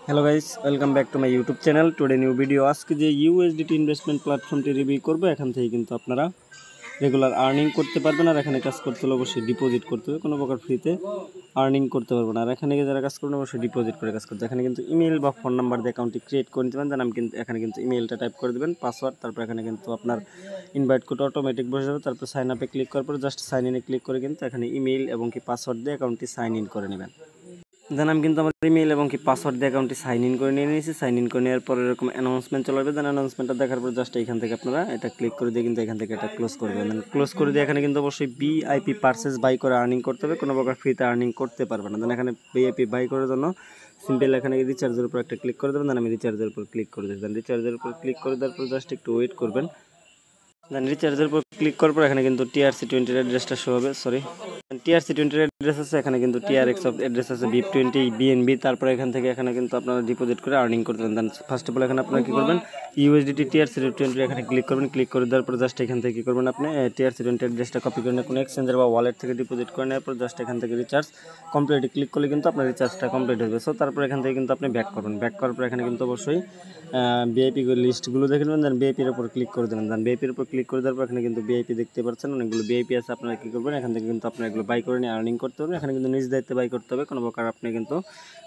Hello guys, welcome back to my YouTube channel. Today new video. আজকে যে USDT investment প্ল্যাটফর্মটি review করবো, এখান থেকে কিন্তু আপনারা রেগুলার আর্নিং করতে পারবেন। আর এখানে কাজ করতে হলে অবশ্যই ডিপোজিট করতে হবে, কোনো প্রকার ফ্রিতে আর্নিং করতে পারবেন। আর এখানে যারা কাজ করবেন অবশ্যই ডিপোজিট করে কাজ করতে। এখানে কিন্তু ইমেল বা ফোন নাম্বার দিয়ে অ্যাকাউন্টটি ক্রিয়েট করে নিতে পারেন। দেন আমি কিন্তু এখানে কিন্তু ইমেলটা টাইপ করে দেবেন, পাসওয়ার্ড, তারপর এখানে কিন্তু আপনার ইনভাইট কোড অটোমেটিক বসে যাবে। তারপর সাইন আপে ক্লিক করার পর জাস্ট সাইন ইনে ক্লিক করে কিন্তু এখানে ইমেল এবং কি পাসওয়ার্ড দিয়ে অ্যাকাউন্টটি সাইন ইন করে নেবেন। দেন আমি কিন্তু আমার ইমেল এবং কি পাসওয়ার্ড দিয়ে অ্যাকাউন্টটি সাইন ইন করে নিয়ে নিয়েছি। সাইন ইন করে নেওয়ার পর এরকম অ্যানাউন্সমেন্ট চলে আসবে। দেন অ্যানাউন্সমেন্টটা দেখার পর জাস্ট এখান থেকে আপনারা এটা ক্লিক করে দিয়ে কিন্তু এখান থেকে এটা ক্লোজ করে দেবেন। দেন ক্লোজ করে দিয়ে এখানে কিন্তু অবশ্যই ভিআইপি পারচেস বাই করে আর্নিং করতে হবে, কোনো প্রকার ফ্রিতে আর্নিং করতে পারবে না। দেন এখানে ভিআইপি বাই করার জন্য সিম্পল এখানে রিচার্জের উপর একটা ক্লিক করে দেবেন। দেন আমি রিচার্জের উপর ক্লিক করে দেবেন। রিচার্জের উপর ক্লিক করে দেওয়ার পর জাস্ট একটু ওয়েট করবেন। দেন রিচার্জের উপর ক্লিক করার পর এখানে কিন্তু TRC20 অ্যাড্রেসটা শো হবে। TRC20 অ্যাড্রেস আছে, এখানে কিন্তু TRX অ্যাড্রেস আছে, BIP20 BNB। তারপরে এখানে কিন্তু আপনারা ডিপোজিট করে আর্নিং করতে পারেন। দেন ফার্স্ট অফ অল এখানে আপনারা কী করবেন, USDT TRC20 এখানে ক্লিক করবেন। ক্লিক করে দেওয়ার পর জাস্ট এখান থেকে কী করবেন, আপনি TRC20 অ্যাড্রেসটা কপি করে নিয়ে কোনো এক্সচেঞ্জার বা ওয়ালেট থেকে ডিপোজিট করে নেওয়ার পর জাস্ট এখান থেকে রিচার্জ কমপ্লিট ক্লিক করলে কিন্তু আপনার রিচার্জটা কমপ্লিট হবে। সো তারপর এখান থেকে কিন্তু আপনি ব্যাক করবেন। ব্যাক করার পর এখানে কিন্তু অবশ্যই ভিআইপি লিস্টগুলো দেখে নেবেন। দেন ভিআইপির উপর ক্লিক করে দেবেন। দেন ভিআইপির উপর ক্লিক করে দেওয়ার পর এখানে কিন্তু ভিআইপি দেখতে পাচ্ছেন, অনেকগুলো ভিআইপি আছে। আপনারা কী করবেন, এখান থেকে কিন্তু আপনারা এগুলো বাই করে নিয়ে আর্নিং করতে হবে। এখানে কিন্তু নিজ দায়িত্বে বাই করতে হবে, কোনো প্রকার আপনি কিন্তু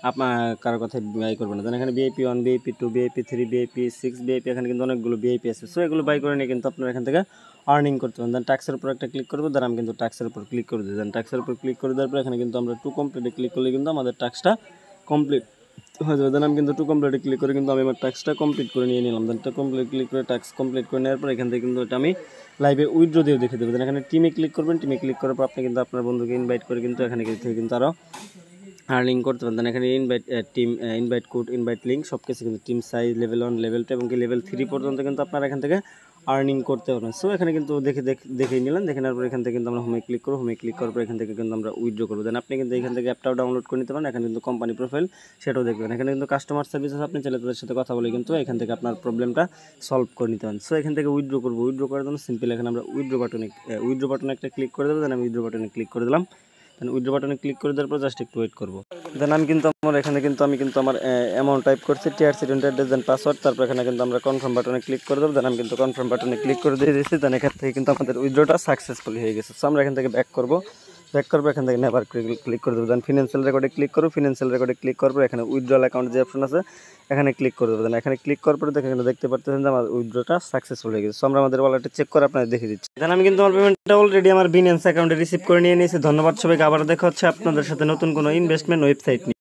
আপনার কারো কথায় বাই করবেন না। দেন এখানে VIP1 VIP2 VIP3 VIP6 VIP, এখানে কিন্তু অনেকগুলো ভিআইপি আছে। সো এগুলো বাই করে নিয়ে কিন্তু আপনারা এখান থেকে আর্নিং করতে পারেন। দেন ট্যাক্সের উপর একটা ক্লিক করবো। দেন আমি কিন্তু ট্যাক্সের উপর ক্লিক করে দিই। দেন ট্যাক্সের উপর ক্লিক করে দেওয়ার পর এখানে কিন্তু আমরা টু কমপ্লিটে ক্লিক করলে কিন্তু আমাদের ট্যাক্সটা কমপ্লিট হয়ে যাবে। দেন আমি কিন্তু টু কমপ্লিটে ক্লিক করে কিন্তু আমি আমার টাস্কটা কমপ্লিট করে নিয়ে নিলাম। দেন কমপ্লিট ক্লিক করে টাস্ক কমপ্লিট করে নেওয়ার পর এখান থেকে কিন্তু এটা আমি লাইভে উইথড্র দিয়ে দেখে দেবো। দেন এখানে টিমে ক্লিক করবেন। টিমে ক্লিক করার পর আপনি কিন্তু আপনার বন্ধুকে ইনভাইট করে কিন্তু এখানে থেকে কিন্তু আরও আর্নিং করতে পারেন। দেন এখানে ইনভাইট কোড, ইনভাইট লিঙ্ক সব কিছু কিন্তু টিম সাইজ, লেভেল 1 লেভেল 2 এবং কি লেভেল 3 পর্যন্ত কিন্তু আপনারা এখান থেকে আর্নিং করতে পারবেন। সো এখানে কিন্তু দেখে নিলাম। দেখে নেওয়ার পর এখান থেকে কিন্তু আমরা হোমে ক্লিক করবো। হোমে ক্লিক করার পর এখান থেকে কিন্তু আমরা উইথড্র করবো। দেন আপনি কিন্তু এখান থেকে অ্যাপটাও ডাউনলোড করে নিতে পারেন। এখানে কিন্তু কোম্পানি প্রোফাইল সেটাও দেখবেন। এখানে কিন্তু কাস্টমার সার্ভিস আছে, আপনি চাইলে তাদের সাথে কথা বলে কিন্তু এখান থেকে আপনার প্রবলেমটা সলভ করে নিতে পারেন। সো এখান থেকে উইথড্র করবো। উইথড্র করার জন্য সিম্পল এখানে আমরা উইথড্র বাটনে একটা ক্লিক করে দেবো। দেন আমি উইথড্র বাটনে ক্লিক করে দিলাম। দেন উইথড্র বাটনে ক্লিক করে দেওয়ার পর জাস্ট একটু ওয়েট করবো। দেন আমি কিন্তু আমার অ্যামাউন্ট টাইপ করছি, TRC20 অ্যাড্রেস, দেন পাসওয়ার্ড। তারপর এখানে কিন্তু আমরা কনফার্ম বাটনে ক্লিক করে দেবো। দেন আমি কিন্তু কনফার্ম বাটনে ক্লিক করে দিয়ে দিয়েছি। দেন এখান থেকে কিন্তু আমাদের উইথড্রটা সাকসেসফুলি হয়ে গেছে। সো আমরা এখান থেকে ব্যাক করবো। এখান থেকে নেভার ক্লিক করে দেবো। দেন ফিনান্সিয়াল রেকর্ডে ক্লিক করবো। ফিনান্সিয়াল রেকর্ডে ক্লিক করার পর এখানে উইথড্রল অ্যাকাউন্ট যে অপশন আছে এখানে ক্লিক করে দেবো। দেন এখানে ক্লিক করার পরে এখানে দেখতে পাচ্ছেন যে আমার উইথড্রটা সাকসেসফুল হয়ে গেছে। সো আমরা আমাদের ওয়ালেটে চেক করে আপনাদের দেখে দিচ্ছি। দেন আমি কিন্তু আমার পেমেন্টটা অলরেডি আমার বিনান্স অ্যাকাউন্টে রিসিভ করে নিয়ে নিয়েছি। ধন্যবাদ সবাইকে। আবার দেখা হচ্ছে আপনাদের সাথে নতুন কোনো ইনভেস্টমেন্ট ওয়েবসাইট নিয়ে।